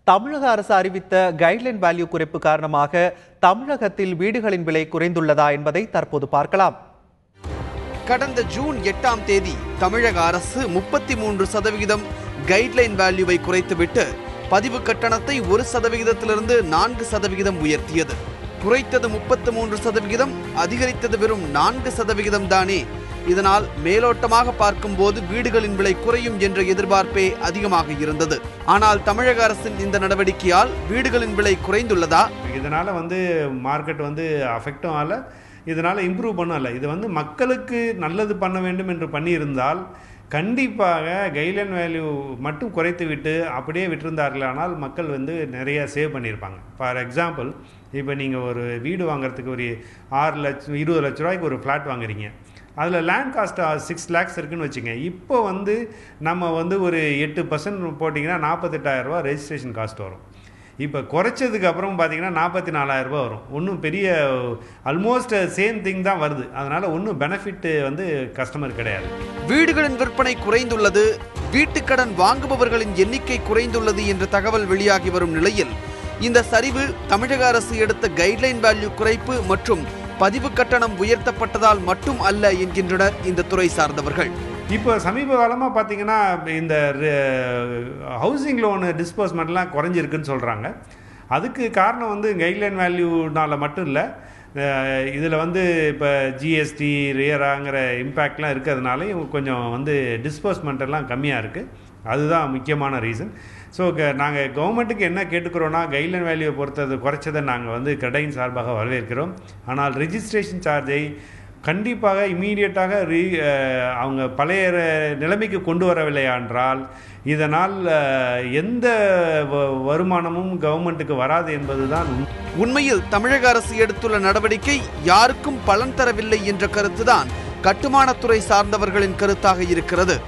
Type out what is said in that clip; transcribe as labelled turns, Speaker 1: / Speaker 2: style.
Speaker 1: தமிழக அரசு அறிவித்த கைட்லைன் வேல்யூ குறைப்பு காரணமாக தமிழகத்தில் வீடுகளின் விலை குறைந்துள்ளதா என்பதை தற்போது பார்க்கலாம்.
Speaker 2: கடந்த ஜூன் 8ஆம் தேதி தமிழக அரசு 33% கைட்லைன் வேல்யூவை குறைத்துவிட்டு பதிவு கட்டணத்தை 1%லிருந்து 4% உயர்த்தியது. குறைத்தது 33%, அதிகரித்தது வெறும் 4% தானே. இதனால் மேலோட்டமாக பார்க்கும்போது வீடுகளின் விலை குறையும் என்ற எதிர்பார்ப்பே அதிகமாக இருந்தது. ஆனால் தமிழக அரசின் இந்த நடவடிக்கையால் வீடுகளின் விலை குறைந்துள்ளதா?
Speaker 3: இதனால மார்க்கெட் அஃபெக்டும் ஆகல, இதனால இம்ப்ரூவ் பண்ணல. இது மக்களுக்கு நல்லது பண்ண வேண்டும் என்று பண்ணியிருந்தால் கண்டிப்பாக கைட்லைன் வேல்யூ மட்டும் குறைத்து விட்டு அப்படியே விட்டிருந்தார்களானால் மக்கள் நிறைய சேவ் பண்ணியிருப்பாங்க. ஃபார் எக்ஸாம்பிள், இப்போ நீங்கள் ஒரு வீடு வாங்குறதுக்கு ஒரு 6 லட்சம் 20 லட்ச ரூபாய்க்கு ஒரு ஃப்ளாட் வாங்குறீங்க. அதில் லேண்ட் காஸ்ட் 6 lakhs இருக்குன்னு வச்சுங்க. இப்போ நம்ம ஒரு 8% போட்டிங்கன்னா 48,000 ரூபா ரெஜிஸ்ட்ரேஷன் காஸ்ட் வரும். இப்போ குறைச்சதுக்கு அப்புறம் பார்த்தீங்கன்னா 44,000 ரூபா வரும். ஒன்றும் பெரிய ஆல்மோஸ்ட் சேம் திங் தான் வருது. அதனால் ஒன்றும் பெனிஃபிட் கஸ்டமர் கிடையாது.
Speaker 2: வீடுகளின் விற்பனை குறைந்துள்ளது, வீட்டுக்கடன் வாங்குபவர்களின் எண்ணிக்கை குறைந்துள்ளது என்ற தகவல் வெளியாகி வரும் நிலையில் இந்த சரிவு தமிழக அரசு எடுத்த கைட்லைன் வேல்யூ குறைப்பு மற்றும் பதிவு கட்டணம் உயர்த்தப்பட்டதால் மட்டும் அல்ல என்கின்றனர் இந்த துறை சார்ந்தவர்கள்.
Speaker 3: இப்போ சமீப காலமாக பார்த்தீங்கன்னா இந்த ஹவுசிங் லோனு டிஸ்பர்ஸ்மெண்ட்லாம் குறைஞ்சிருக்குன்னு சொல்கிறாங்க. அதுக்கு காரணம் கைட்லைன் வேல்யூனால் மட்டும் இல்லை, இதில் இப்போ ஜிஎஸ்டி ரியராங்கிற இம்பேக்ட்லாம் இருக்கிறதுனால கொஞ்சம் டிஸ்பர்ஸ்மெண்ட் எல்லாம் கம்மியாக இருக்குது. அதுதான் முக்கியமான ரீசன். ஸோ நாங்கள் கவர்மெண்ட்டுக்கு என்ன கேட்டுக்கிறோன்னா, கைட்லைன் வேல்யூவை பொறுத்தது குறைச்சதை நாங்கள் கடையின் சார்பாக வரவேற்கிறோம். ஆனால் ரெஜிஸ்ட்ரேஷன் சார்ஜை கண்டிப்பாக இம்மீடியட்டாக அவங்க பழைய நிலைமைக்கு கொண்டு வரவில்லை என்றால் இதனால் எந்த வருமானமும் கவர்மெண்ட்டுக்கு வராது என்பதுதான்
Speaker 2: உண்மையில் தமிழக அரசு எடுத்துள்ள நடவடிக்கை யாருக்கும் பலன் தரவில்லை என்ற கருத்துதான் கட்டுமானத்துறை சார்ந்தவர்களின் கருத்தாக இருக்கிறது.